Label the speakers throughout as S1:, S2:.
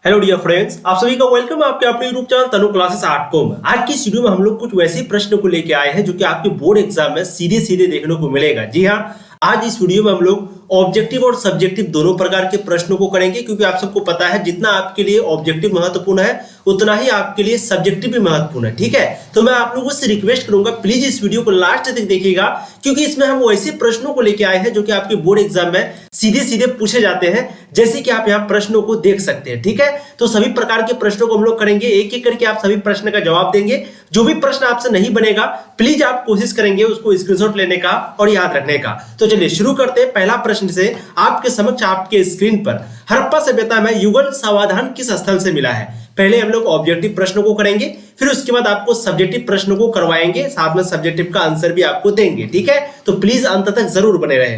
S1: Hello dear friends, आप सभी का वेलकम है आपके अपने यूट्यूब चैनल तनु क्लासेस .com में। आज की इस वीडियो में हम लोग कुछ वैसे प्रश्न को लेके आए हैं जो कि आपके बोर्ड एग्जाम में सीधे सीधे देखने को मिलेगा। जी हाँ, आज इस वीडियो में हम लोग ऑब्जेक्टिव और सब्जेक्टिव दोनों प्रकार के प्रश्नों को करेंगे, क्योंकि आप सबको पता है जितना आपके लिए ऑब्जेक्टिव महत्वपूर्ण है उतना ही आपके लिए सब्जेक्टिव भी महत्वपूर्ण है। ठीक है, तो मैं आप लोगों से रिक्वेस्ट करूंगा प्लीज इस वीडियो को लास्ट तक देखिएगा, क्योंकि इसमें हम वैसे प्रश्नों को लेके आए हैं जो कि आपके बोर्ड एग्जाम में सीधे सीधे पूछे जाते हैं, जैसे कि आप यहाँ प्रश्नों को देख सकते हैं। ठीक है, तो सभी प्रकार के प्रश्नों को हम लोग करेंगे, एक एक करके आप सभी प्रश्न का जवाब देंगे। जो भी प्रश्न आपसे नहीं बनेगा प्लीज आप कोशिश करेंगे उसको स्क्रीनशॉट लेने का और याद रखने का। तो चलिए शुरू करते हैं पहला प्रश्न से। आपके समक्ष आपके स्क्रीन पर हड़प्पा सभ्यता में युगल समाधान किस स्थल से मिला है। पहले हम लोग ऑब्जेक्टिव प्रश्नों को करेंगे, फिर उसके बाद आपको सब्जेक्टिव प्रश्नों को करवाएंगे, साथ में सब्जेक्टिव का आंसर भी आपको देंगे। ठीक है, तो प्लीज अंत तक जरूर बने रहे।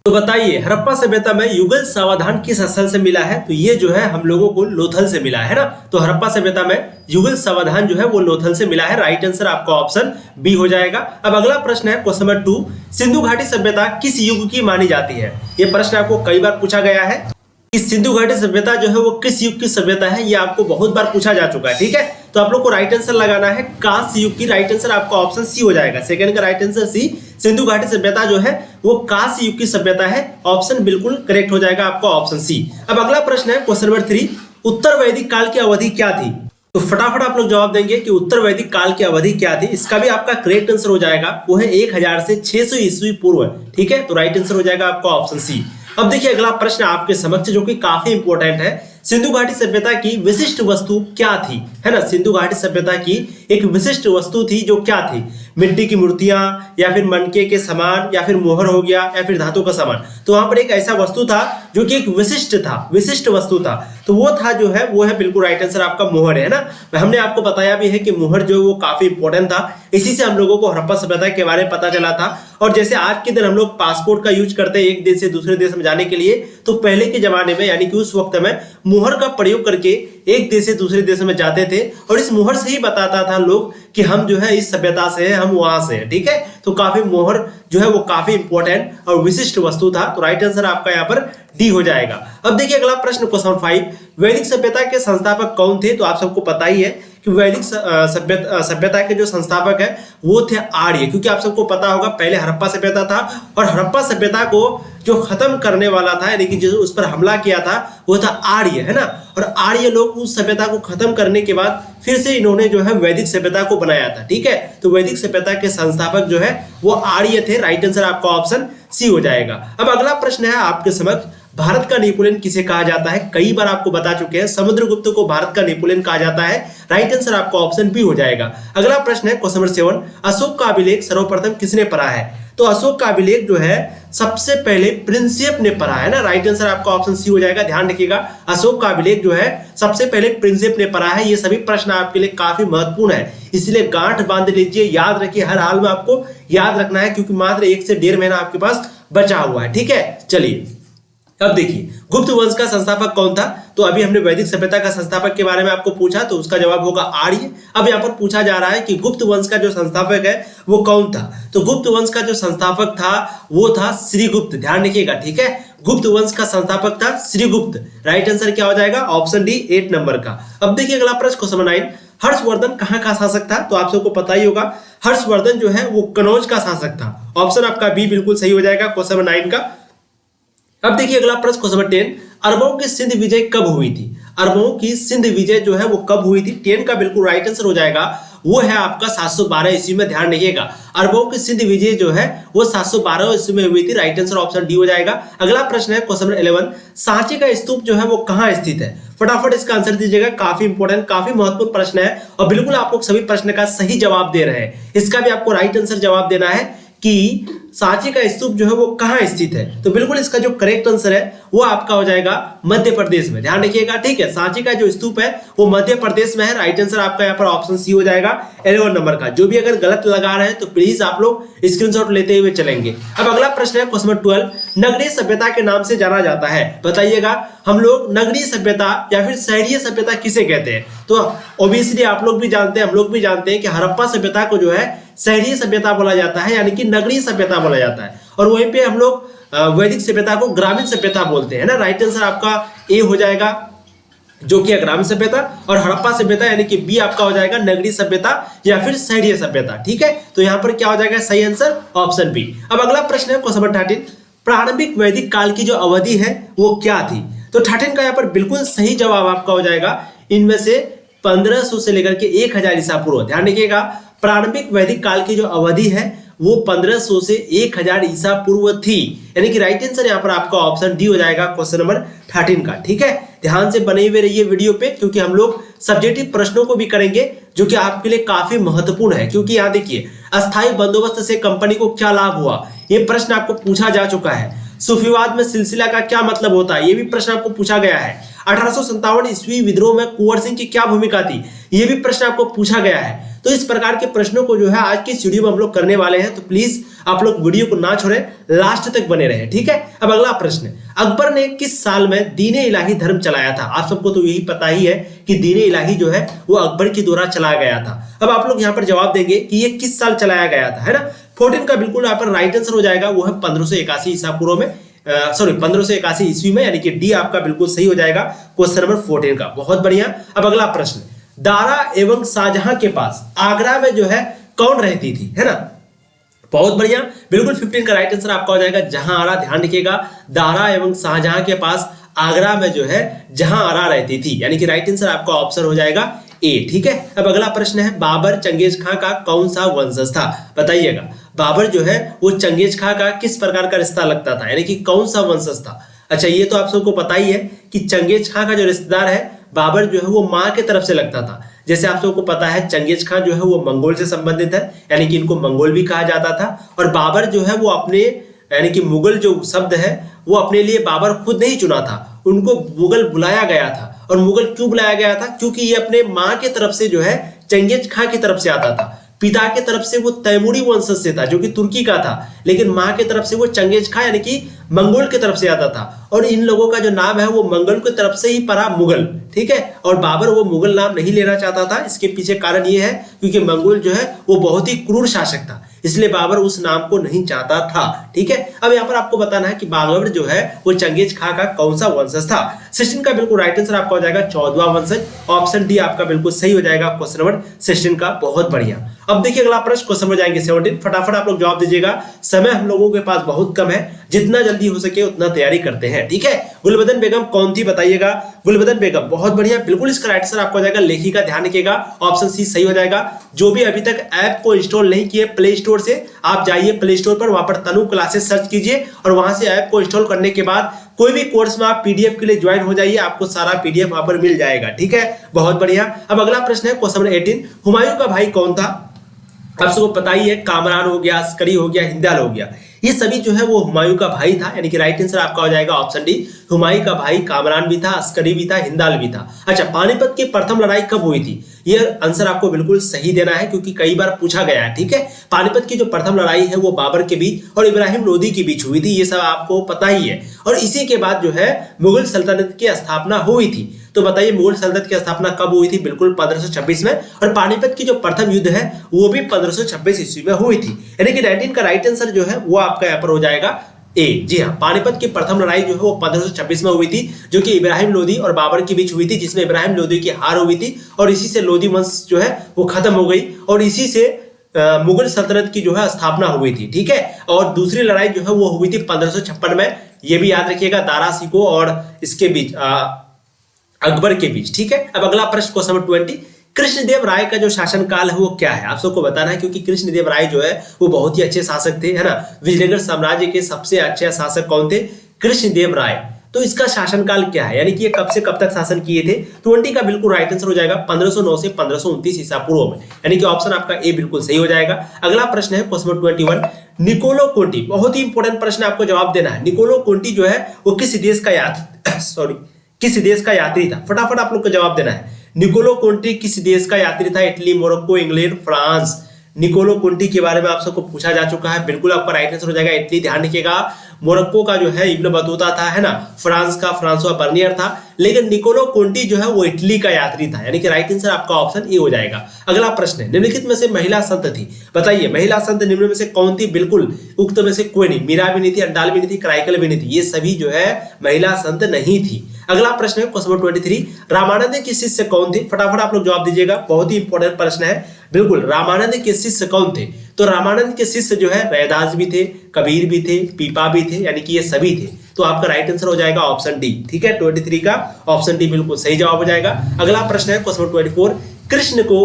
S1: तो बताइए हड़प्पा सभ्यता में युगल समाधान किस स्थल से मिला है। तो ये जो है हम लोगों को लोथल से मिला है ना। तो हड़प्पा सभ्यता में युगल समाधान जो है वो लोथल से मिला है। राइट आंसर आपका ऑप्शन बी हो जाएगा। अब अगला प्रश्न है क्वेश्चन नंबर 2, सिंधु घाटी सभ्यता किस युग की मानी जाती है। ये प्रश्न आपको कई बार पूछा गया है कि सिंधु घाटी सभ्यता जो है वो किस युग की सभ्यता है। ये आपको बहुत बार पूछा जा चुका है। ठीक है, तो आप लोग को राइट आंसर लगाना है कांस्य युग की। राइट आंसर आपका ऑप्शन सी हो जाएगा। सेकंड का राइट आंसर सी, सिंधु घाटी सभ्यता जो है वो कांस्य युग की सभ्यता है। ऑप्शन बिल्कुल करेक्ट हो जाएगा आपका ऑप्शन सी। अब अगला प्रश्न है क्वेश्चन नंबर 3, उत्तर वैदिक काल की अवधि क्या थी। तो फटाफट आप लोग जवाब देंगे कि उत्तर वैदिक काल की अवधि क्या थी। इसका भी आपका करेक्ट आंसर हो जाएगा, वो है 1000 से 600 ईस्वी पूर्व। ठीक है, तो राइट आंसर हो जाएगा आपका ऑप्शन सी। अब देखिए अगला प्रश्न आपके समक्ष जो कि काफी इंपॉर्टेंट है, सिंधु घाटी सभ्यता की विशिष्ट वस्तु क्या थी, है ना। सिंधु घाटी सभ्यता की एक विशिष्ट वस्तु थी जो क्या थी, मिट्टी की मूर्तियां या फिर मनके के सामान या फिर मोहर हो गया या फिर धातु का सामान। तो वहां पर एक ऐसा वस्तु था जो कि एक विशिष्ट वस्तु था। तो वो था जो है वो है बिल्कुल राइट आंसर आपका मोहर है ना। हमने आपको बताया भी है कि मोहर जो है वो काफी इंपॉर्टेंट था, इसी से हम लोगों को हड़प्पा सभ्यता के बारे में पता चला था। और जैसे आज के दिन हम लोग पासपोर्ट का यूज करते हैं एक देश से दूसरे देश में जाने के लिए, तो पहले के जमाने में यानी कि उस वक्त में मोहर का प्रयोग करके एक देश से दूसरे देश में जाते थे, और इस मोहर से ही बताता था लोग कि हम जो है इस सभ्यता से हैं, हम वहां से हैं। ठीक है, तो काफी मोहर जो है वो काफी इंपॉर्टेंट और विशिष्ट वस्तु था। तो राइट आंसर आपका यहाँ पर डी हो जाएगा। अब देखिए अगला प्रश्न क्वेश्चन 5, वैदिक सभ्यता के संस्थापक कौन थे। तो आप सबको पता ही है कि वैदिक सभ्यता के जो संस्थापक है वो थे आर्य, क्योंकि आप सबको पता होगा पहले हड़प्पा सभ्यता था और हड़प्पा सभ्यता को जो खत्म करने वाला था यानी कि जो उस पर हमला किया था वो था आर्य, है ना। और आर्य लोग उस सभ्यता को खत्म करने के बाद फिर से इन्होंने जो है वैदिक सभ्यता को बनाया था। ठीक है, तो वैदिक सभ्यता के संस्थापक जो है वो आर्य थे। राइट आंसर आपका ऑप्शन सी हो जाएगा। अब अगला प्रश्न है आपके समक्ष, भारत का नेपोलियन किसे कहा जाता है। कई बार आपको बता चुके हैं, समुद्रगुप्त को भारत का नेपोलियन कहा जाता है। राइट आंसर आपका ऑप्शन बी हो जाएगा। अगला प्रश्न है क्वेश्चन नंबर 7, अशोक का अभिलेख सर्वप्रथम किसने पढ़ा है। तो अशोक का अभिलेख जो है सबसे पहले प्रिंसेप ने पढ़ा है ना। राइट आंसर आपका ऑप्शन सी हो जाएगा। ध्यान रखिएगा, अशोक का अभिलेख जो है सबसे पहले प्रिंसेप ने पढ़ा है। ये सभी प्रश्न आपके लिए काफी महत्वपूर्ण है, इसलिए गांठ बांध लीजिए, याद रखिए, हर हाल में आपको याद रखना है, क्योंकि मात्र 1 से 1.5 महीना आपके पास बचा हुआ है। ठीक है, चलिए अब देखिए गुप्त वंश का संस्थापक कौन था। तो अभी हमने वैदिक सभ्यता का संस्थापक के बारे में आपको पूछा, तो उसका जवाब होगा आर्य। अब यहाँ पर पूछा जा रहा है कि गुप्त वंश का जो संस्थापक है वो कौन था। तो गुप्त वंश का जो संस्थापक था वो था श्रीगुप्त। ध्यान रखिएगा, ठीक है, गुप्त वंश का संस्थापक था श्रीगुप्त। राइट आंसर क्या हो जाएगा, ऑप्शन डी 8 नंबर का। अब देखिए अगला प्रश्न क्वेश्चन 9, हर्षवर्धन कहाँ का शासक था। तो आप सबको पता ही होगा हर्षवर्धन जो है वो कनौज का शासक था। ऑप्शन आपका बी बिल्कुल सही हो जाएगा क्वेश्चन 9 का। अब देखिए अगला प्रश्न क्वेश्चन 10, अरबों की सिंध विजय कब हुई थी। अरबों की सिंध विजय जो है वो कब हुई थी। 10 का बिल्कुल राइट आंसर हो जाएगा, वो है आपका 712 ईस्वी में। ध्यान रखिएगा, अरबों की सिंध विजय जो है वो 712 ईस्वी में हुई थी। राइट आंसर ऑप्शन डी हो जाएगा। अगला प्रश्न है क्वेश्चन 11, सांची का स्तूप जो है वो कहाँ स्थित है। फटाफट इसका आंसर दीजिएगा, काफी इंपॉर्टेंट काफी महत्वपूर्ण प्रश्न है, और बिल्कुल आप लोग सभी प्रश्न का सही जवाब दे रहे हैं। इसका भी आपको राइट आंसर जवाब देना है कि सांची का स्तूप जो है वो कहाँ स्थित है। तो बिल्कुल इसका जो करेक्ट आंसर है वो आपका हो जाएगा मध्य प्रदेश में। ध्यान रखिएगा, ठीक है, सांची का जो स्तूप है वो मध्य प्रदेश में है। राइट आंसर आपका यहाँ पर ऑप्शन सी हो जाएगा 11 नंबर का। जो भी अगर गलत लगा रहे हैं तो प्लीज आप लोग स्क्रीनशॉट लेते हुए चलेंगे। अब अगला प्रश्न है क्वेश्चन 12, नगरीय सभ्यता के नाम से जाना जाता है। बताइएगा हम लोग नगरीय सभ्यता या फिर शहरीय सभ्यता किसे कहते हैं। तो ऑब्वियसली आप लोग भी जानते हैं, हम लोग भी जानते हैं कि हड़प्पा सभ्यता को जो है शहरीय सभ्यता बोला जाता है, यानी कि नगरीय सभ्यता बोला जाता है। और वहीं पे हम लोग वैदिक सभ्यता को ग्रामीण सभ्यता बोलते हैं ना। राइट आंसर आपका ए हो जाएगा। जो कि अग्रामी सभ्यता, और हड़प्पा सभ्यता यानी कि बी आपका हो जाएगा नगरीय सभ्यता या फिर शहरीय सभ्यता। ठीक है, तो यहाँ पर क्या हो जाएगा सही आंसर ऑप्शन बी। अब अगला प्रश्न है क्वेश्चन नंबर 13, प्रारंभिक वैदिक काल की जो अवधि है वो क्या थी? तो 13 का यहाँ पर बिल्कुल सही जवाब आपका हो जाएगा इनमें से 1500 से लेकर के 1000 ईसा पूर्व। ध्यान रखिएगा, प्रारंभिक वैदिक काल की जो अवधि है वो 1500 से 1000 ईसा पूर्व थी, यानी कि राइट आंसर यहाँ पर आपका ऑप्शन डी हो जाएगा क्वेश्चन नंबर 13 का। ठीक है, ध्यान से बने हुए रहिए वीडियो पे, क्योंकि हम लोग सब्जेक्टिव प्रश्नों को भी करेंगे जो कि आपके लिए काफी महत्वपूर्ण है। क्योंकि यहाँ देखिए, अस्थायी बंदोबस्त से कंपनी को क्या लाभ हुआ, ये प्रश्न आपको पूछा जा चुका है। सूफीवाद में सिलसिला का क्या मतलब होता है, ये भी प्रश्न आपको पूछा गया है। 1857 ईस्वी विद्रोह में कुंवर सिंह की क्या भूमिका थी, ये भी प्रश्न आपको पूछा गया है। तो इस प्रकार के प्रश्नों को जो है आज की वीडियो में हम लोग करने वाले हैं, तो प्लीज आप लोग वीडियो को ना छोड़ें, लास्ट तक बने रहे। ठीक है, अब अगला प्रश्न, अकबर ने किस साल में दीन-ए इलाही धर्म चलाया था? आप सबको तो यही पता ही है कि दीन-ए इलाही जो है वो अकबर के द्वारा चलाया गया था। अब आप लोग यहाँ पर जवाब देंगे कि ये किस साल चलाया गया था, है ना। 14 का बिल्कुल यहाँ पर राइट आंसर हो जाएगा, वो है 1581 ईसा पूर्व में, 1581 ईस्वी में, यानी कि डी आपका बिल्कुल सही हो जाएगा क्वेश्चन नंबर 14 का। बहुत बढ़िया। अब अगला प्रश्न, दारा एवं शाहजहां के पास आगरा में जो है कौन रहती थी, है ना। बहुत बढ़िया, बिल्कुल 15 का राइट आंसर आपका हो जाएगा जहां आरा। ध्यान रखिएगा, दारा एवं शाहजहां के पास आगरा में जो है जहां आरा रहती थी, यानी कि राइट आंसर आपका ऑप्शन हो जाएगा ए। ठीक है, अब अगला प्रश्न है, बाबर चंगेज खां का कौन सा वंशज था? बताइएगा, बाबर जो है वो चंगेज खां का किस प्रकार का रिश्ता लगता था, यानी कि कौन सा वंशज था? अच्छा, ये तो आप सबको पता ही है कि चंगेज खां का जो रिश्तेदार है बाबर जो है वो माँ के तरफ से लगता था। जैसे आप सबको पता है चंगेज खां जो है वो मंगोल से संबंधित है, यानी कि इनको मंगोल भी कहा जाता था। और बाबर जो है वो अपने, यानी कि मुगल जो शब्द है वो अपने लिए बाबर खुद नहीं चुना था, उनको मुगल बुलाया गया था। और मुगल क्यों बुलाया गया था? क्योंकि ये अपने माँ के तरफ से जो है चंगेज खां की तरफ से आता था। पिता के तरफ से वो तैमूरी वंशज से था जो कि तुर्की का था, लेकिन माँ के तरफ से वो चंगेज खां यानी कि मंगोल की तरफ से आता था। और इन लोगों का जो नाम है वो मंगल की तरफ से ही पड़ा मुगल। ठीक है, और बाबर वो मुगल नाम नहीं लेना चाहता था। इसके पीछे कारण ये है क्योंकि मंगोल जो है वो बहुत ही क्रूर शासक था, इसलिए बाबर उस नाम को नहीं चाहता था। ठीक है, अब यहाँ पर आपको बताना है कि बाबर जो है वो चंगेज खां का कौन सा वंशज था। 16 का बिल्कुल राइट आंसर आपका हो जाएगा 14वां वंशज, ऑप्शन डी आपका बिल्कुल सही हो जाएगा क्वेश्चन नंबर 16 का। बहुत बढ़िया। अब देखिए अगला प्रश्न क्वेश्चन नंबर जाएंगे 17, फटाफट आप लोग जवाब दीजिएगा, समय हम लोगों के पास बहुत कम है, जितना जल्दी हो सके उतना तैयारी करते हैं। ठीक है, गुलबदन बेगम कौन थी बताइएगा? गुलबदन बेगम, बहुत बढ़िया, बिल्कुल इसका राइट आंसर आपको हो जाएगा लेखिका। ध्यान रखिएगा, ऑप्शन सी सही हो जाएगा। जो भी अभी तक ऐप को इंस्टॉल नहीं किए प्ले स्टोर से, आप जाइए प्ले स्टोर पर, वहां पर तनु क्लासेस सर्च कीजिए और वहां से ऐप को इंस्टॉल करने के बाद कोई भी कोर्स में आप पीडीएफ के लिए ज्वाइन हो जाइए, आपको सारा पीडीएफ वहां पर मिल जाएगा। ठीक है, बहुत बढ़िया। अब अगला प्रश्न है क्वेश्चन नंबर 18, हुमायूं का भाई कौन था? आप सबको पता ही है, कामरान हो गया, अस्करी हो गया, हिंदाल हो गया, ये सभी जो है वो हुमायूं का भाई था, यानी कि राइट आंसर आपका हो जाएगा ऑप्शन डी। हुमायूं का भाई कामरान भी था, अस्करी भी था, हिंदाल भी था। अच्छा, पानीपत की प्रथम लड़ाई कब हुई थी? ये आंसर आपको बिल्कुल सही देना है क्योंकि कई बार पूछा गया है। ठीक है, पानीपत की जो प्रथम लड़ाई है वो बाबर के बीच और इब्राहिम लोदी के बीच हुई थी, ये सब आपको पता ही है। और इसी के बाद जो है मुगल सल्तनत की स्थापना हुई थी। तो बताइए मुगल सल्तनत की स्थापना कब हुई थी? बिल्कुल 1526 में। और पानीपत की जो प्रथम युद्ध है वो भी 1526 ईस्वी में हुई थी, यानी कि 19 का राइट आंसर जो है वो आपका यहाँ पर हो जाएगा ए। जी हाँ, पानीपत की प्रथम लड़ाई जो है वो 1526 में हुई थी, जो कि इब्राहिम लोदी और बाबर के बीच हुई थी, जिसमें इब्राहिम लोदी की हार हुई थी और इसी से लोदी वंश जो है वो खत्म हो गई और इसी से मुगल सल्तनत की जो है स्थापना हुई थी। ठीक है, और दूसरी लड़ाई जो है वो हुई थी 1556 में, ये भी याद रखिएगा, दारा सिकोह और इसके बीच अकबर के बीच। ठीक है, अब अगला प्रश्न क्वेश्चन नंबर 20, कृष्णदेव राय का जो शासनकाल है वो क्या है? आप सबको बताना है क्योंकि कृष्णदेव राय जो है वो बहुत ही अच्छे शासक थे, है ना। विजयनगर साम्राज्य के सबसे अच्छे शासक कौन थे? कृष्णदेव राय। तो इसका शासनकाल क्या है, यानी कि ये कब से कब तक शासन किए थे? 20 का बिल्कुल राइट आंसर हो जाएगा 1509 से 1529 ईसा पूर्व में, यानी कि ऑप्शन आपका ए बिल्कुल सही हो जाएगा। अगला प्रश्न है क्वेश्चन नंबर 21, निकोलो कोंटी, बहुत ही इंपॉर्टेंट प्रश्न आपको जवाब देना है। निकोलो कोंटी जो है वो किस देश का यात्री था? फटाफट आप लोग को जवाब देना है। निकोलो कोंटी किस देश का यात्री था? Italy, Morocco, England, France. Niccolo Conti के बारे में आप सबको पूछा जा चुका है, बिल्कुल आपका राइट आंसर हो जाएगा इटली। ध्यान रखिएगा, मोरक्को का जो है इब्न बतूता था, है ना। फ्रांस का फ्रांसवा बर्नियर था, लेकिन निकोलो कोंटी जो है वो इटली का यात्री था, यानी कि राइट आंसर आपका ऑप्शन ए हो जाएगा। अगला प्रश्न है, निम्नलिखित में से महिला संत थी, बताइए महिला संत निम्न में से कौन थी? बिल्कुल उक्त में से कोई नहीं, मीरा भी नहीं थी, अंडाल भी नहीं थी, कराइकल भी नहीं थी, ये सभी जो है महिला संत नहीं थी। अगला प्रश्न है क्वेश्चन नंबर 23, रामानंद के शिष्य कौन थे? फटाफट आप लोग जवाब दीजिएगा, बहुत ही इंपॉर्टेंट प्रश्न है। बिल्कुल, रामानंद के शिष्य कौन थे? तो रामानंद के शिष्य जो है रैदास भी थे, कबीर भी थे, पीपा भी थे, यानी कि ये सभी थे। तो आपका राइट आंसर हो जाएगा ऑप्शन डी। ठीक है, 23 का ऑप्शन डी बिल्कुल सही जवाब हो जाएगा। अगला प्रश्न है क्वेश्चन नंबर 24, कृष्ण को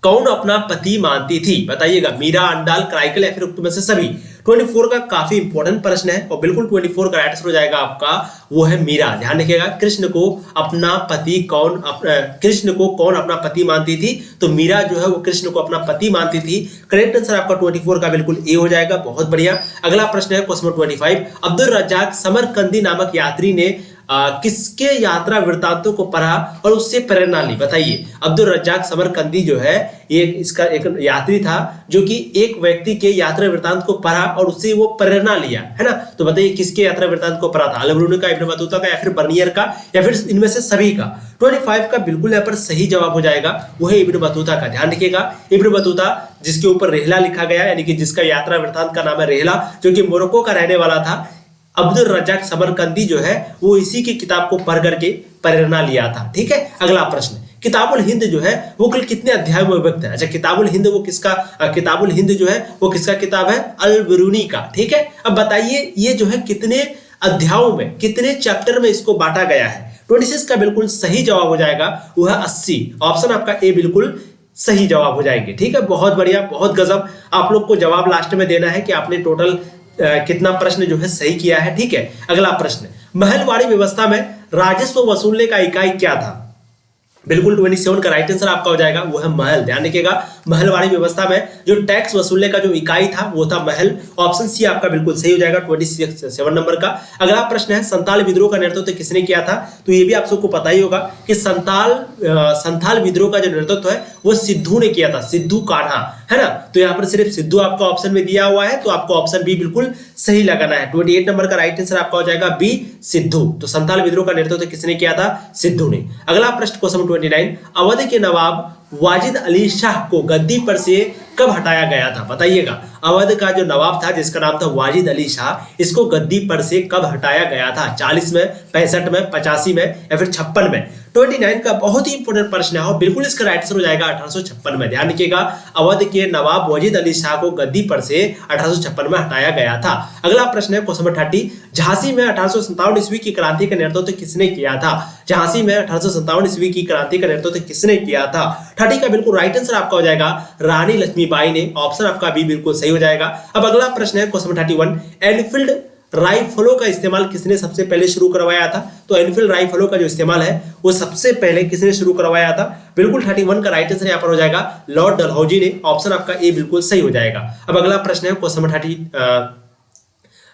S1: कौन अपना पति मानती थी? बताइएगा, मीरा, अंडाल, कराइकल या फिर उक्त में से सभी। 24 का काफी इंपॉर्टेंट प्रश्न है और बिल्कुल 24 का राइट आंसर हो जाएगा आपका वो है मीरा। ध्यान रखिएगा, कृष्ण को अपना पति कृष्ण को कौन अपना पति मानती थी? तो मीरा जो है वो कृष्ण को अपना पति मानती थी। करेक्ट आंसर आपका 24 का बिल्कुल ए हो जाएगा, बहुत बढ़िया। अगला प्रश्न है question number 25, Abdul Razzaq Samarqandi नामक यात्री ने किसके यात्रा वृत्तांतों को पढ़ा और उससे प्रेरणा ली? बताइए, अब्दुल रज्जाक समरकंदी जो है इसका एक यात्री था जो कि एक व्यक्ति के यात्रा वृत्तांत को पढ़ा और उससे वो प्रेरणा लिया, है ना। तो बताइए किसके यात्रा वृत्तांत को पढ़ा था? अल-बरूनी का, इब्न बतूता का या फिर बर्नियर का या फिर इनमें से सभी का? 25 का बिल्कुल यहाँ पर सही जवाब हो जाएगा, वो है इब्न बतूता का। ध्यान रखिएगा, इब्न बतूता जिसके ऊपर रेहला लिखा गया, यानी कि जिसका यात्रा वृत्तांत का नाम है रेहला, जो कि मोरक्को का रहने वाला था। अब्दुल रज्जाक समरकंदी जो है वो इसी की किताब को पढ़ करके प्रेरणा लिया था। ठीक है, अगला प्रश्न, किताबुल हिंद जो है वो कुल कितने अध्याय में विभक्त है? अच्छा, किताबुल हिंद जो है वो किसका किताब है? अल-बरूनी का। ठीक है, अब बताइए ये जो है कितने अध्यायों में, कितने चैप्टर में इसको बांटा गया है? 26 का बिल्कुल सही जवाब हो जाएगा, वो है 80। ऑप्शन आपका ए बिल्कुल सही जवाब हो जाएंगे। ठीक है, बहुत बढ़िया, बहुत गजब। आप लोग को जवाब लास्ट में देना है कि आपने टोटल कितना प्रश्न जो है सही किया है। ठीक है, अगला प्रश्न, महलवाड़ी व्यवस्था में राजस्व वसूलने का इकाई क्या था? बिल्कुल 27 का राइट आंसर आपका हो जाएगा, वो है महल। ध्यान रखिएगा, महलवाड़ी व्यवस्था में जो टैक्स वसूलने का जो इकाई था वो था महल। ऑप्शन सी आपका बिल्कुल सही हो जाएगा 27 नंबर का। अगला प्रश्न है, संथाल विद्रोह का नेतृत्व किसने किया था? तो ये भी आप सबको पता ही होगा कि संथाल विद्रोह का जो नेतृत्व है वो सिद्धू ने किया था, सिद्धू कान्हा, है ना। तो यहाँ पर सिर्फ सिद्धू आपका ऑप्शन में दिया हुआ है, तो आपको ऑप्शन बी बिल्कुल सही लगाना है। 28 नंबर का राइट आंसर आपका हो जाएगा बी, सिद्धू। तो संथाल विद्रोह का नेतृत्व किसने किया था? सिद्धू ने। अगला प्रश्न क्वेश्चन 29, अवध के नवाब वाजिद अली शाह को गद्दी पर से कब हटाया गया था? बताइएगा, अवध का जो नवाब था जिसका नाम था वाजिद अली शाह, इसको गद्दी पर से कब हटाया गया था? 40 में, 65 में, 85 में या फिर 56 में? 29 का बहुत ही इंपॉर्टेंट प्रश्न है और बिल्कुल इसका राइट आंसर हो जाएगा 1856 में। ध्यान रखिएगा, अवध के नवाब वाजिद अली शाह को गद्दी पर से 1856 में हटाया गया था। अगला प्रश्न है क्वेश्चन नंबर 30, झांसी में 1857 ईस्वी की क्रांति का नेतृत्व किसने किया था? झांसी में 1857 ईस्वी की क्रांति का नेतृत्व किसने किया था? 30 का बिल्कुल राइट आंसर आपका हो जाएगा रानी लक्ष्मीबाई ने। ऑप्शन आपका बी बिल्कुल सही हो जाएगा। अब अगला प्रश्न है क्वेश्चन नंबर 31, एनफील्ड राइफलों का इस्तेमाल किसने सबसे पहले शुरू करवाया था? तो एनफील्ड राइफलों का जो इस्तेमाल है वो सबसे पहले किसने शुरू करवाया था? बिल्कुल 31 का राइट आंसर यहाँ पर हो जाएगा लॉर्ड डलहौजी ने। ऑप्शन आपका ए बिल्कुल सही हो जाएगा। अब अगला प्रश्न है क्वेश्चन नंबर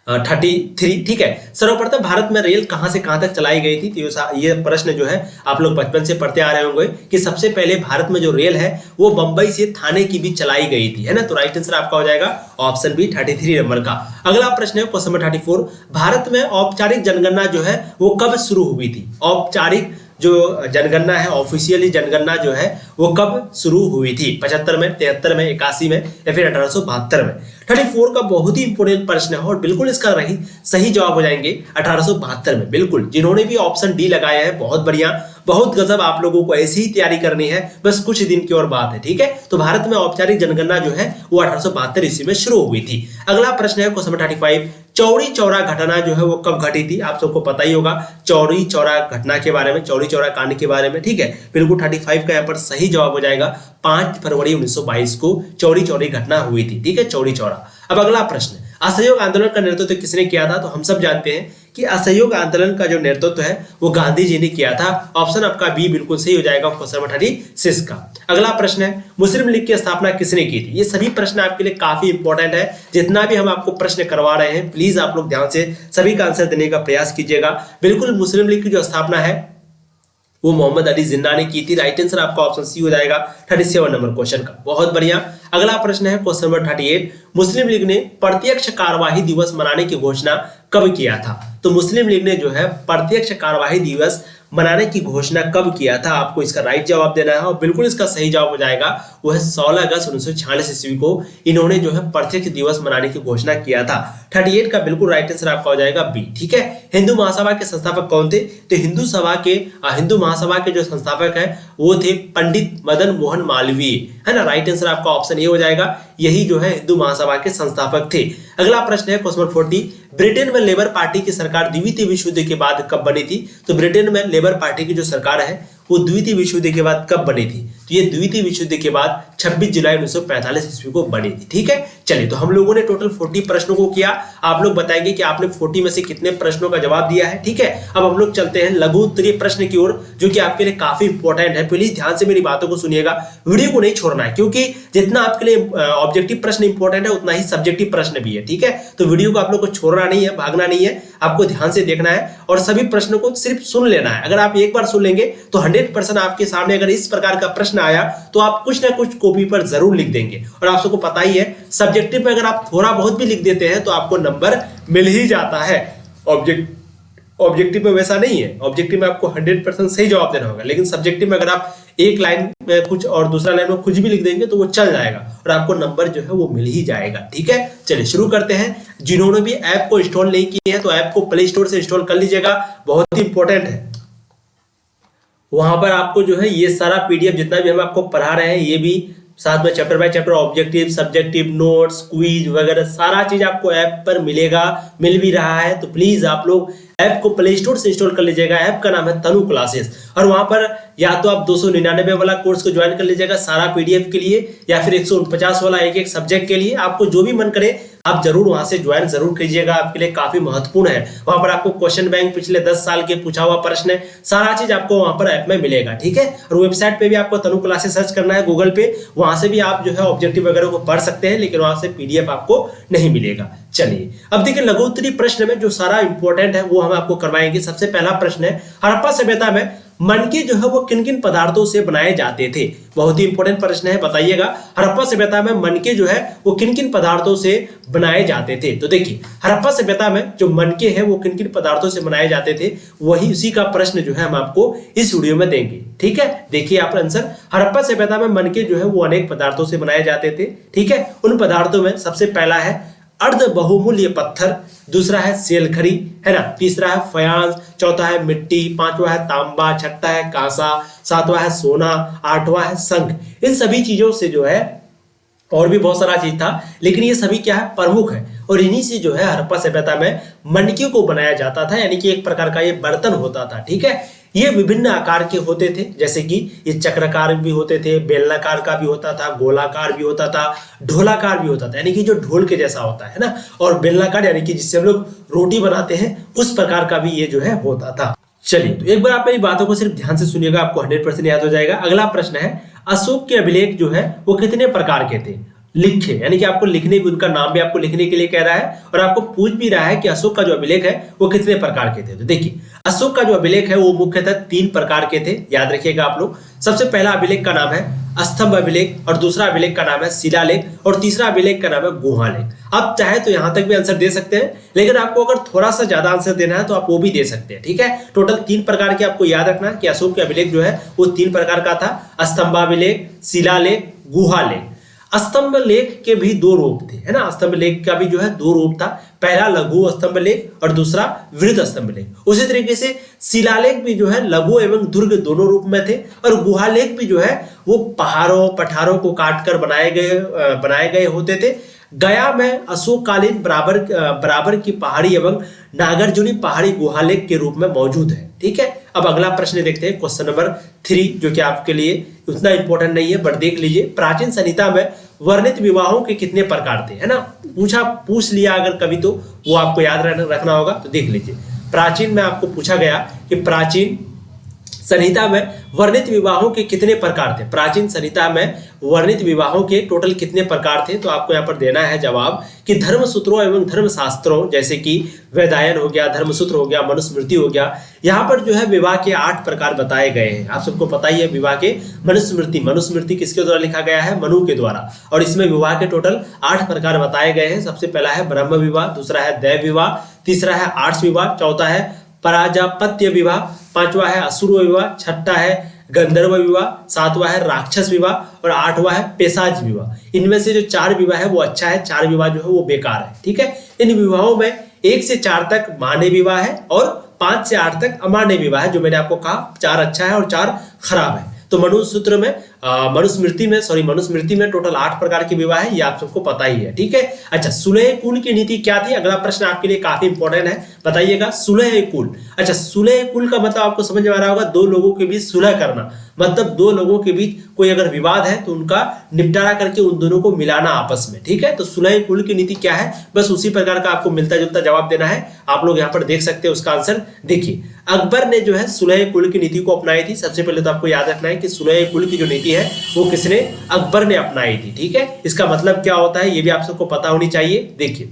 S1: 33। ठीक है, सर्वप्रथम भारत में रेल कहां से कहां तक चलाई गई थी? तो ये प्रश्न जो है आप लोग बचपन से पढ़ते आ रहे होंगे कि सबसे पहले भारत में जो रेल है वो बंबई से थाने की भी चलाई गई थी, है ना। तो राइट आंसर आपका हो जाएगा ऑप्शन बी 33 नंबर का। अगला प्रश्न है क्वेश्चन नंबर 34, भारत में औपचारिक जनगणना जो है वो कब शुरू हुई थी? औपचारिक जो जनगणना है, ऑफिशियली जनगणना जो है वो कब शुरू हुई थी? 75 में, 73 में, 81 में या फिर 1872 में? 34 का बहुत ही इंपोर्टेंट प्रश्न है और बिल्कुल इसका सही जवाब हो जाएंगे 1872 में। बिल्कुल, जिन्होंने भी ऑप्शन डी लगाया है बहुत बढ़िया, बहुत गजब। आप लोगों को ऐसी ही तैयारी करनी है, बस कुछ दिन की और बात है। ठीक है, तो भारत में औपचारिक जनगणना जो है वो 1872 ईस्वी में शुरू हुई थी। अगला प्रश्न है क्वेश्चन नंबर 35, चौरी चौरा घटना जो है वो कब घटी थी? आप सबको पता ही होगा चौरी चौरा घटना के बारे में, चौरी चौरा कांड के बारे में। ठीक है, बिल्कुल 35 का यहाँ पर सही जवाब हो जाएगा 5 फरवरी 1922 को चौरी चौरी घटना हुई थी। ठीक है, चौरी चौरा। अब अगला प्रश्न, असहयोग आंदोलन का नेतृत्व किसने किया था? तो हम सब जानते हैं कि असहयोग आंदोलन का जो नेतृत्व है वो गांधी जी ने किया था। ऑप्शन आपका बी बिल्कुल सही हो जाएगा क्वेश्चन नंबर 36 का। अगला प्रश्न है, मुस्लिम लीग की स्थापना किसने की थी? ये सभी प्रश्न आपके लिए काफी इंपॉर्टेंट है। जितना भी हम आपको प्रश्न करवा रहे हैं प्लीज आप लोग ध्यान से सभी का आंसर देने का प्रयास कीजिएगा। बिल्कुल, मुस्लिम लीग की जो स्थापना है वो मोहम्मद अली जिन्ना ने की थी। राइट आंसर आपका ऑप्शन सी हो जाएगा 37 नंबर क्वेश्चन का। बहुत बढ़िया। अगला प्रश्न है क्वेश्चन नंबर 38, मुस्लिम लीग ने प्रत्यक्ष कार्यवाही दिवस मनाने की घोषणा कब किया था? तो मुस्लिम लीग ने जो है प्रत्यक्ष कार्यवाही दिवस मनाने की घोषणा कब किया था? आपको इसका राइट जवाब देना है और बिल्कुल इसका सही जवाब हो जाएगा वो है 16 अगस्त 1946 ईस्वी को इन्होंने जो है प्रत्यक्ष दिवस मनाने की घोषणा किया था। 38 का बिल्कुल राइट आंसर आपका हो जाएगा बी। ठीक है, हिंदू महासभा के संस्थापक कौन थे? तो हिंदू महासभा के जो संस्थापक है वो थे पंडित मदन मोहन मालवीय, है ना। राइट आंसर आपका ऑप्शन ए हो जाएगा, यही जो है हिंदू महासभा के संस्थापक थे। अगला प्रश्न है क्वेश्चन 40, ब्रिटेन में लेबर पार्टी की सरकार द्वितीय विश्व युद्ध के बाद कब बनी थी? तो ब्रिटेन में लेबर पार्टी की जो सरकार है वो द्वितीय विश्व युद्ध के बाद कब बनी थी? तो ये द्वितीय विश्व युद्ध के बाद 26 जुलाई 1945 ईस्वी को बनी थी। ठीक है, चलिए तो हम लोगों ने टोटल 40 प्रश्नों को किया। आप लोग बताएंगे कि आपने 40 में से कितने प्रश्नों का जवाब दिया है। ठीक है, अब हम लोग चलते हैं लघु उत्तरीय प्रश्न की ओर, जो कि आपके लिए काफी इंपॉर्टेंट है। प्लीज ध्यान से मेरी बातों को सुनिएगा, वीडियो को नहीं छोड़ना है, क्योंकि जितना आपके लिए ऑब्जेक्टिव प्रश्न इंपॉर्टेंट है उतना ही सब्जेक्टिव प्रश्न भी है। ठीक है, तो वीडियो को आप लोग को छोड़ना नहीं है, भागना नहीं है, आपको ध्यान से देखना है और सभी प्रश्नों को सिर्फ सुन लेना है। अगर आप एक बार सुन लेंगे तो 100% आपके सामने अगर इस प्रकार का प्रश्न आया तो आप कुछ ना कुछ कॉपी पर जरूर लिख देंगे। और आप सबको पता ही है सब्जेक्टिव में अगर आप थोड़ा बहुत भी लिख देते हैं तो आपको नंबर मिल ही जाता है। ऑब्जेक्टिव में वैसा नहीं है, ऑब्जेक्टिव में आपको 100% सही जवाब देना होगा, लेकिन सब्जेक्टिव में अगर आप एक लाइन में कुछ और दूसरा लाइन में कुछ भी लिख देंगे तो वो चल जाएगा और आपको नंबर जो है वो मिल ही जाएगा। ठीक है, चलिए शुरू करते हैं। जिन्होंने भी ऐप को इंस्टॉल नहीं किए हैं तो ऐप को प्ले स्टोर से इंस्टॉल कर लीजिएगा, बहुत ही इंपॉर्टेंट है। वहां पर आपको जो है ये सारा पीडीएफ जितना भी हम आपको पढ़ा रहे हैं ये भी साथ में chapter by chapter objective, subjective, notes, quiz वगैरह सारा चीज आपको ऐप पर मिलेगा, मिल भी रहा है। तो प्लीज आप लोग ऐप को प्ले स्टोर से इंस्टॉल कर लीजिएगा। ऐप का नाम है तनु क्लासेस और वहां पर या तो आप 299 वाला कोर्स को ज्वाइन कर लीजिएगा सारा पीडीएफ के लिए, या फिर 149 वाला एक एक सब्जेक्ट के लिए, आपको जो भी मन करे आप जरूर वहां से ज्वाइन जरूर कीजिएगा, आपके लिए काफी महत्वपूर्ण है। वहां पर आपको क्वेश्चन बैंक पिछले 10 साल के पूछा हुआ प्रश्न है, सारा चीज आपको वहां पर ऐप में मिलेगा। ठीक है, और वेबसाइट पे भी आपको तनु क्लासेस सर्च करना है गूगल पे, वहां से भी आप जो है ऑब्जेक्टिव वगैरह को पढ़ सकते हैं, लेकिन वहां से पीडीएफ आपको नहीं मिलेगा। चलिए अब देखिए लघु उत्तरीय प्रश्न में जो सारा इंपॉर्टेंट है वो हम आपको करवाएंगे। सबसे पहला प्रश्न है हड़प्पा सभ्यता में मनके जो है वो किन किन पदार्थों से बनाए जाते थे? बहुत ही इंपॉर्टेंट प्रश्न है, बताइएगा। हड़प्पा सभ्यता में मनके जो है वो किन किन पदार्थों से बनाए जाते थे? तो देखिए हड़प्पा सभ्यता में जो मनके हैं वो किन किन पदार्थों से बनाए जाते थे, वही उसी का प्रश्न जो है हम आपको इस वीडियो में देंगे। ठीक है, देखिए आप आंसर। हड़प्पा सभ्यता में मनके जो है वो अनेक पदार्थों से बनाए जाते थे। ठीक है, उन पदार्थों में सबसे पहला है अर्ध बहुमूल्य पत्थर, दूसरा है सेलखरी, है ना, तीसरा है फयांस, चौथा है मिट्टी, पांचवा है तांबा, छठा है कांसा, सातवां है सोना, आठवां है शंख। इन सभी चीजों से जो है और भी बहुत सारा चीज था, लेकिन ये सभी क्या है प्रमुख है और इन्हीं से जो है हड़प्पा सभ्यता में मनके को बनाया जाता था, यानी कि एक प्रकार का ये बर्तन होता था। ठीक है, ये विभिन्न आकार के होते थे, जैसे कि ये चक्राकार भी होते थे, बेलनाकार का भी होता था, गोलाकार भी होता था, ढोलाकार भी होता था, यानी कि जो ढोल के जैसा होता है ना, और बेलनाकार यानी कि जिससे हम लोग रोटी बनाते हैं उस प्रकार का भी ये जो है होता था। चलिए तो एक बार आप मेरी बातों को सिर्फ ध्यान से सुनिएगा, आपको 100% याद हो जाएगा। अगला प्रश्न है अशोक के अभिलेख जो है वो कितने प्रकार के थे? लिखे, यानी कि आपको लिखने भी, उनका नाम भी आपको लिखने के लिए कह रहा है और आपको पूछ भी रहा है कि अशोक का जो अभिलेख है वो कितने प्रकार के थे। तो देखिए अशोक का जो अभिलेख है वो मुख्यतः 3 प्रकार के थे, याद रखिएगा आप लोग। सबसे पहला अभिलेख का नाम है स्तंभ अभिलेख, और दूसरा अभिलेख का नाम है शिलालेख, और तीसरा अभिलेख का नाम है गुहालेख। आप चाहे तो यहां तक भी आंसर दे सकते हैं, लेकिन आपको अगर थोड़ा सा ज्यादा आंसर देना है तो आप वो भी दे सकते हैं। ठीक है, टोटल 3 प्रकार के आपको याद रखना है कि अशोक के अभिलेख जो है वो 3 प्रकार का था, स्तंभाभिलेख, शिलालेख, गुहालेख। स्तंभ लेख के भी 2 रूप थे, है ना, स्तंभ लेख का भी जो है 2 रूप था, पहला लघु स्तंभ लेख और दूसरा वृहद स्तंभ लेख। उसी तरीके से शिलालेख भी जो है लघु एवं दुर्ग दोनों रूप में थे, और गुहालेख भी जो है वो पहाड़ों पठारों को काटकर बनाए गए होते थे। गया में अशोककालीन बराबर की पहाड़ी एवं नागार्जुनी पहाड़ी गुहालेख के रूप में मौजूद है। ठीक है, अब अगला प्रश्न देखते हैं, क्वेश्चन नंबर 3, जो कि आपके लिए उतना इंपॉर्टेंट नहीं है बट देख लीजिए। प्राचीन संहिता में वर्णित विवाहों के कितने प्रकार थे? है ना, पूछ लिया अगर कभी तो वो आपको याद रखना होगा, तो देख लीजिए। प्राचीन में आपको पूछा गया कि प्राचीन संहिता में वर्णित विवाहों के कितने प्रकार थे? प्राचीन संहिता में वर्णित विवाहों के टोटल कितने प्रकार थे? तो आपको यहाँ पर देना है जवाब कि धर्मसूत्रों एवं धर्मशास्त्रों, जैसे कि वेदायन हो गया, धर्मसूत्र हो गया, मनुस्मृति हो गया, यहाँ पर जो है विवाह के 8 प्रकार बताए गए हैं। आप सबको पता ही है विवाह के मनुस्मृति किसके द्वारा लिखा गया है? मनु के द्वारा, और इसमें विवाह के टोटल 8 प्रकार बताए गए हैं। सबसे पहला है ब्रह्म विवाह, दूसरा है दैव विवाह, तीसरा है आर्ष विवाह, चौथा है प्राजापत्य विवाह, पांचवा है असुर विवाह, छठा है गंधर्व विवाह, सातवां है राक्षस विवाह और आठवां है पेशाच विवाह। इनमें से जो 4 विवाह है वो अच्छा है, 4 विवाह जो है वो बेकार है। ठीक है, इन विवाहों में 1 से 4 तक मान्य विवाह है और 5 से 8 तक अमान्य विवाह है। जो मैंने आपको कहा 4 अच्छा है और 4 खराब है। तो मनुस्मृति में टोटल 8 प्रकार के विवाह है, ये आप सबको पता ही है। ठीक है, अच्छा सुलह कुल की नीति क्या थी? अगला प्रश्न आपके लिए काफी इंपॉर्टेंट है, बताइएगा। सुलह कुल, अच्छा सुलह कुल का मतलब आपको समझ में आ रहा होगा, 2 लोगों के बीच सुलह करना, मतलब 2 लोगों के बीच कोई अगर विवाद है तो उनका निपटारा करके उन दोनों को मिलाना आपस में। ठीक है, तो सुलह कुल की नीति क्या है, बस उसी प्रकार का आपको मिलता जुलता जवाब देना है। आप लोग यहाँ पर देख सकते हैं उसका आंसर। देखिए, अकबर ने जो है सुलह कुल की नीति को अपनाई थी। सबसे पहले तो आपको याद रखना है कि सुलह कुल की जो नीति है वो किसने? अकबर ने अपनाई थी। ठीक है, इसका मतलब क्या होता है ये भी आप सबको पता होनी चाहिए। देखिए,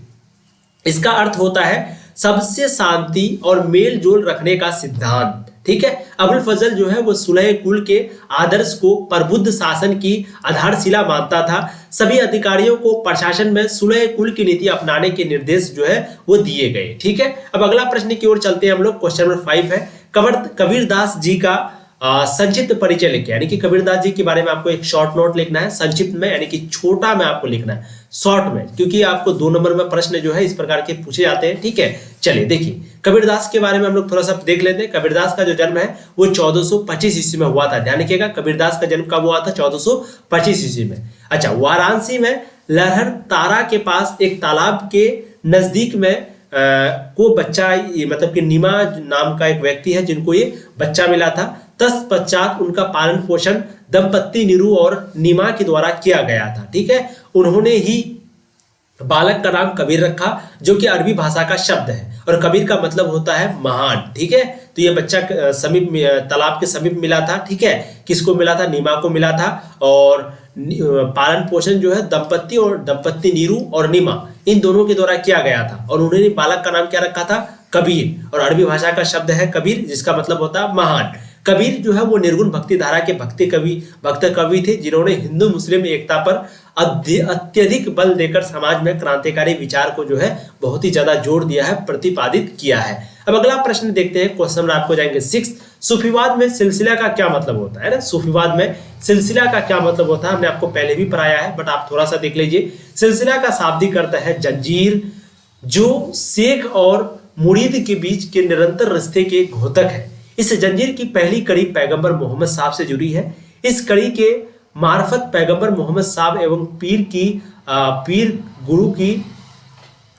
S1: इसका अर्थ होता है सबसे शांति और मेल जोल रखने का सिद्धांत। ठीक है, अबुल फजल जो है वो सुलह कुल के आदर्श को प्रबुद्ध शासन की आधारशिला मानता था। सभी अधिकारियों को प्रशासन में सुलह कुल की नीति अपनाने के निर्देश जो है वो दिए गए। ठीक है, अब अगला प्रश्न की ओर चलते हैं हम लोग। क्वेश्चन नंबर 5 है, कबीरदास जी का संक्षिप्त परिचय लिखे, यानी कि कबीरदास जी के बारे में आपको एक शॉर्ट नोट लिखना है, संक्षिप्त में यानी कि छोटा में आपको लिखना है, शॉर्ट में, क्योंकि आपको 2 नंबर में प्रश्न जो है इस प्रकार के पूछे जाते हैं। ठीक है, चलिए देखिए कबीरदास के बारे में हम लोग थोड़ा सा देख लेते हैं। कबीरदास का जो जन्म है वो 1425 ईस्वी में हुआ था। ध्यान रखिएगा, कबीरदास का जन्म कब हुआ था? 1425 ईस्वी में। अच्छा, वाराणसी में लहर तारा के पास एक तालाब के नजदीक में को बच्चा, मतलब कि नीमा नाम का एक व्यक्ति है जिनको ये बच्चा मिला था। तत्पश्चात उनका पालन पोषण दंपत्ति नीरू और नीमा के द्वारा किया गया था। ठीक है, उन्होंने ही बालक का नाम कबीर रखा, जो कि अरबी भाषा का शब्द है और कबीर का मतलब होता है महान। ठीक है, तो ये बच्चा समीप तालाब के समीप मिला था। ठीक है, किसको मिला था? नीमा को मिला था। और पालन पोषण जो है दंपत्ति नीरू और नीमा इन दोनों के द्वारा किया गया था। और उन्होंने बालक का नाम क्या रखा था? कबीर, और अरबी भाषा का शब्द है कबीर, जिसका मतलब होता है महान। कबीर जो है वो निर्गुण भक्ति धारा के भक्त कवि थे, जिन्होंने हिंदू मुस्लिम एकता पर अत्यधिक बल देकर समाज में क्रांतिकारी विचार को जो है बहुत ही ज्यादा जोर दिया है, प्रतिपादित किया है। अब अगला प्रश्न देखते हैं, क्वेश्चन में आपको जाएंगे 6। सूफीवाद में सिलसिला का क्या मतलब होता है ना? सूफीवाद में सिलसिला का क्या मतलब होता है हमने आपको पहले भी पढ़ाया है, बट आप थोड़ा सा देख लीजिए। सिलसिला का शाब्दिक अर्थ है जंजीर, जो शेख और मुरीद के बीच के निरंतर रिश्ते के घोतक है। इस जंजीर की पहली कड़ी पैगंबर मोहम्मद साहब से जुड़ी है। इस कड़ी के मार्फत पैगंबर मोहम्मद साहब एवं पीर गुरु की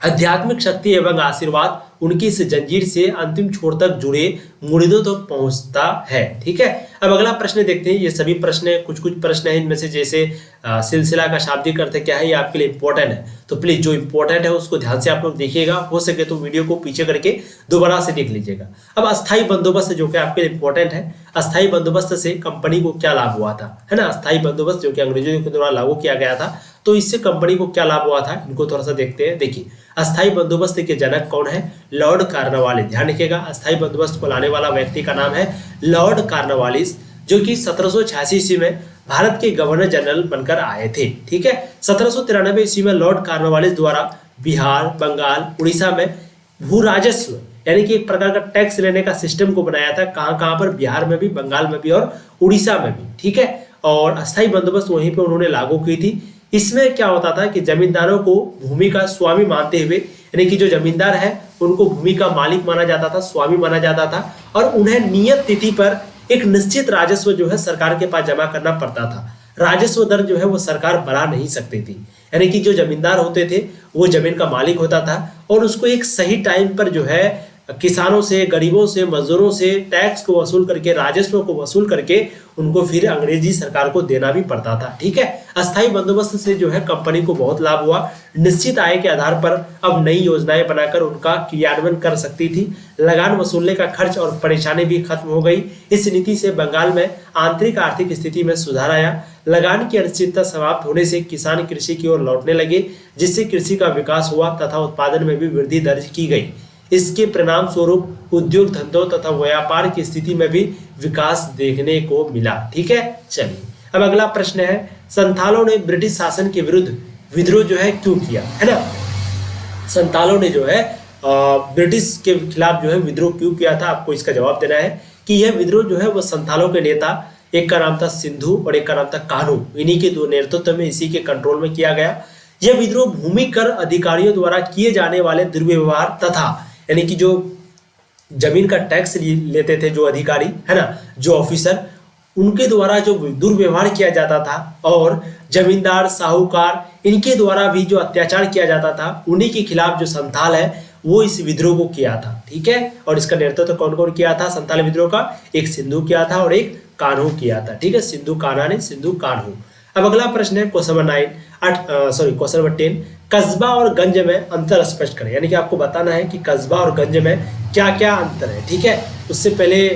S1: आध्यात्मिक शक्ति एवं आशीर्वाद उनकी इस जंजीर से अंतिम छोर तक जुड़े मुरीदों तक पहुंचता है। ठीक है, अब अगला प्रश्न देखते हैं। ये सभी प्रश्न कुछ प्रश्न हैं इनमें से, जैसे सिलसिला का शाब्दिक अर्थ क्या है, ये आपके लिए इंपॉर्टेंट है, तो प्लीज जो इंपॉर्टेंट है उसको ध्यान से आप लोग देखिएगा। हो सके तो वीडियो को पीछे करके दोबारा से देख लीजिएगा। अब अस्थायी बंदोबस्त जो कि आपके लिए इंपॉर्टेंट है, अस्थायी बंदोबस्त से कंपनी को क्या लाभ हुआ था, है ना? अस्थायी बंदोबस्त जो कि अंग्रेजों के द्वारा लागू किया गया था, तो इससे कंपनी को क्या लाभ हुआ था, इनको थोड़ा सा देखते हैं। देखिए, अस्थायी बंदोबस्त के जनक कौन है? Lord Cornwallis. ध्यान रखिएगा, अस्थायी बंदोबस्त को लाने वाला व्यक्ति का नाम है लॉर्ड कार्नवालिस, जो कि 1786 ईस्वी में भारत के गवर्नर जनरल बनकर आए थे। ठीक है, 1793 ईस्वी में लॉर्ड कार्नवालिस द्वारा बिहार, बंगाल, उड़ीसा में भू राजस्व यानी कि एक प्रकार का टैक्स लेने का सिस्टम को बनाया था। कहां पर? बिहार में भी, बंगाल में भी और उड़ीसा में भी। ठीक है, और अस्थायी बंदोबस्त वहीं पे उन्होंने लागू की थी। इसमें क्या होता था कि जमींदारों को भूमि का स्वामी मानते हुए, यानी कि जो जमींदार है उनको भूमि का मालिक माना जाता था, स्वामी माना जाता था, और उन्हें नियत तिथि पर एक निश्चित राजस्व जो है सरकार के पास जमा करना पड़ता था। राजस्व दर जो है वो सरकार बढ़ा नहीं सकती थी, यानी कि जो जमींदार होते थे वो जमीन का मालिक होता था और उसको एक सही टाइम पर जो है किसानों से, गरीबों से, मजदूरों से टैक्स को वसूल करके, राजस्व को वसूल करके उनको फिर अंग्रेजी सरकार को देना भी पड़ता था। ठीक है, अस्थायी बंदोबस्त से जो है कंपनी को बहुत लाभ हुआ। निश्चित आय के आधार पर अब नई योजनाएं बनाकर उनका क्रियान्वयन कर सकती थी। लगान वसूलने का खर्च और परेशानी भी खत्म हो गई। इस नीति से बंगाल में आंतरिक आर्थिक स्थिति में सुधार आया। लगान की अनिश्चितता समाप्त होने से किसान कृषि की ओर लौटने लगे, जिससे कृषि का विकास हुआ तथा उत्पादन में भी वृद्धि दर्ज की गई। इसके परिणाम स्वरूप उद्योग धंधों तथा व्यापार की स्थिति में भी विकास देखने को मिला। ठीक है, चलिए अब अगला प्रश्न है, संथालों ने ब्रिटिश शासन के विरुद्ध विद्रोह जो है क्यों किया, है ना? संथालों ने जो है ब्रिटिश के खिलाफ जो है विद्रोह क्यों किया था, आपको इसका जवाब देना है कि यह विद्रोह जो है वो संथालों के नेता, एक का नाम था सिंधु और एक का नाम था कान्हू, इन्हीं के दो नेतृत्व में, इसी के कंट्रोल में किया गया। यह विद्रोह भूमि कर अधिकारियों द्वारा किए जाने वाले दुर्व्यवहार तथा यानी कि जो जमीन का टैक्स लेते थे जो अधिकारी है ना, जो ऑफिसर, उनके द्वारा जो दुर्व्यवहार किया जाता था और जमींदार साहूकार इनके द्वारा भी जो अत्याचार किया जाता था, उन्हीं के खिलाफ जो संथाल है वो इस विद्रोह को किया था। ठीक है, और इसका नेतृत्व कौन कौन किया था संथाल विद्रोह का? एक सिंधु किया था और एक कान्हू किया था। ठीक है, सिंधु कान्हा नहीं, सिंधु कान्हू। अब अगला प्रश्न है क्वेश्चन नंबर 10, कस्बा और गंज में अंतर स्पष्ट करें। यानी कि आपको बताना है कि कस्बा और गंज में क्या क्या अंतर है। ठीक है, उससे पहले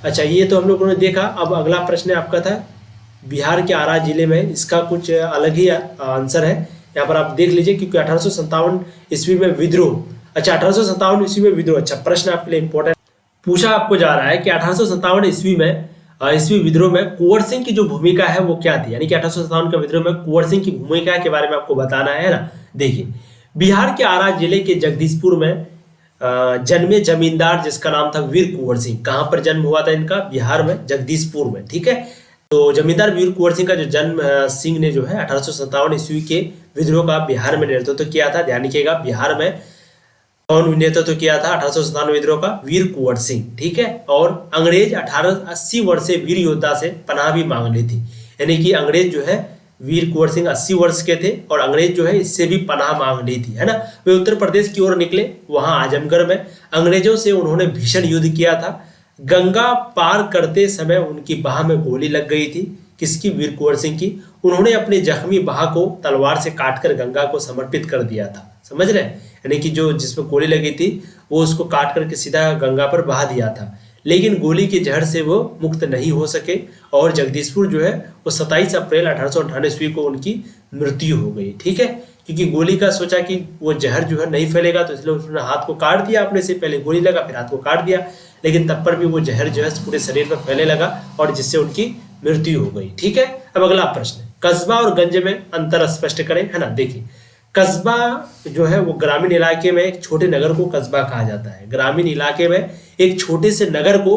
S1: अच्छा ये तो हम लोगों ने देखा। अब अगला प्रश्न आपका था बिहार के आरा जिले में, इसका कुछ अलग ही आंसर है। यहाँ पर आप देख लीजिए, क्योंकि 1857 ईस्वी में विद्रोह, अच्छा 1857 ईस्वी में विद्रोह, अच्छा प्रश्न आपके लिए इंपॉर्टेंट पूछा आपको जा रहा है कि 1857 ईस्वी में ईस्वी विद्रोह में कुंवर सिंह की जो भूमिका है वो क्या थी। यानी कि 1857 के विद्रोह में कुंवर सिंह की भूमिका के बारे में आपको बताना है ना। देखिए, बिहार के आरा जिले के जगदीशपुर में जन्मे जमींदार जिसका नाम था वीर कुंवर सिंह। कहां पर जन्म हुआ था इनका? बिहार में, जगदीशपुर में। ठीक है, तो जमींदार वीर कुंवर सिंह का जो जन्म सिंह ने जो है 1857 ईस्वी के विद्रोह का बिहार में नेतृत्व किया था। ध्यान रखिएगा, बिहार में कौन नेतृत्व किया था 1857 विद्रोह का? वीर कुंवर सिंह। ठीक है, और अंग्रेज 1880 वर्ष से वीर योद्धा से पनाह भी मांग ली थी। यानी कि अंग्रेज जो है, वीर कुंवर सिंह 80 वर्ष के थे और अंग्रेज जो है इससे भी पनाह मांग ली थी, है ना। वे उत्तर प्रदेश की ओर निकले, वहां आजमगढ़ में अंग्रेजों से उन्होंने भीषण युद्ध किया था। गंगा पार करते समय उनकी बाह में गोली लग गई थी। किसकी? वीर कुंवर सिंह की। उन्होंने अपने जख्मी बाह को तलवार से काटकर गंगा को समर्पित कर दिया था। समझ रहे हैं? यानी कि जो जिसमें गोली लगी थी वो उसको काट करके सीधा गंगा पर बहा दिया था, लेकिन गोली के जहर से वो मुक्त नहीं हो सके और जगदीशपुर जो है वो 27 अप्रैल 1898 ईस्वी को उनकी मृत्यु हो गई। ठीक है, क्योंकि गोली का सोचा कि वो जहर जो है नहीं फैलेगा, तो इसलिए उन्होंने हाथ को काट दिया अपने से। पहले गोली लगा, फिर हाथ को काट दिया, लेकिन तब पर भी वो जहर जो है पूरे शरीर पर फैलने लगा और जिससे उनकी मृत्यु हो गई। ठीक है, अब अगला प्रश्न, कस्बा और गंज में अंतर स्पष्ट करें, है ना। देखिए, कस्बा जो है वो ग्रामीण इलाके में एक छोटे नगर को कस्बा कहा जाता है। ग्रामीण इलाके में एक छोटे से नगर को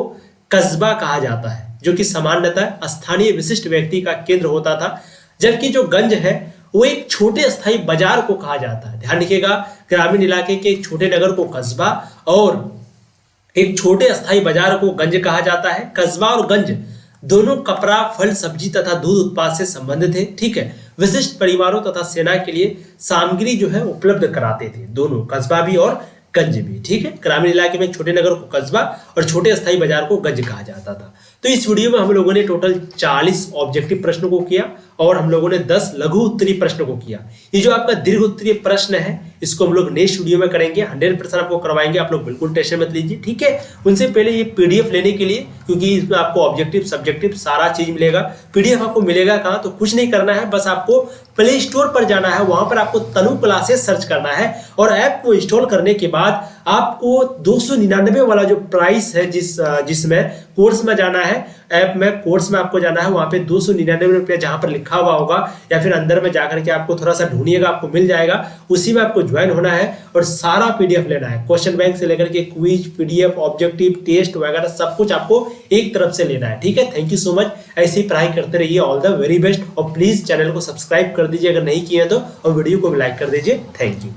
S1: कस्बा कहा जाता है, जो कि सामान्यतः स्थानीय विशिष्ट व्यक्ति का केंद्र होता था। जबकि जो गंज है वो एक छोटे अस्थायी बाजार को कहा जाता है। ध्यान रखिएगा, ग्रामीण इलाके के एक छोटे नगर को कस्बा और एक छोटे अस्थायी बाजार को गंज कहा जाता है। कस्बा और गंज दोनों कपड़ा, फल, सब्जी तथा दूध उत्पाद से संबंधित है। ठीक है, विशिष्ट परिवारों तथा सेना के लिए सामग्री जो है उपलब्ध कराते थे, दोनों कस्बा भी और गंज भी। ठीक है, ग्रामीण इलाके में छोटे नगर को कस्बा और छोटे अस्थायी बाजार को गंज कहा जाता था। तो इस वीडियो में हम लोगों ने टोटल 40 ऑब्जेक्टिव प्रश्नों को किया और हम लोगों ने 10 लघु उत्तरीय प्रश्नों को किया। ये जो आपका दीर्घ उत्तरीय प्रश्न है इसको हम लोग नेक्स्ट वीडियो में करेंगे, 100% आपको करवाएंगे। आप लोग बिल्कुल टेंशन मत लीजिए। ठीक है, उनसे पहले ये पीडीएफ लेने के लिए, क्योंकि इसमें आपको ऑब्जेक्टिव सब्जेक्टिव सारा चीज मिलेगा। पीडीएफ आपको मिलेगा कहाँ? तो कुछ नहीं करना है, बस आपको प्ले स्टोर पर जाना है, वहां पर आपको तनु क्लासेस सर्च करना है और ऐप को इंस्टॉल करने के बाद आपको 299 वाला जो प्राइस है जिसमें कोर्स में जाना है, ऐप में कोर्स में आपको जाना है, वहां पे 299 रुपया जहां पर लिखा हुआ होगा या फिर अंदर में जाकर के आपको थोड़ा सा ढूंढिएगा, आपको मिल जाएगा। उसी में आपको ज्वाइन होना है और सारा पीडीएफ लेना है, क्वेश्चन बैंक से लेकर के क्विज, पीडीएफ, ऑब्जेक्टिव, टेस्ट वगैरह सब कुछ आपको एक तरफ से लेना है। ठीक है, थैंक यू सो मच। ऐसे ही पढ़ाई करते रहिए। All the very best. और प्लीज चैनल को सब्सक्राइब कर दीजिए अगर नहीं किया तो, और वीडियो को भी लाइक कर दीजिए। Thank you.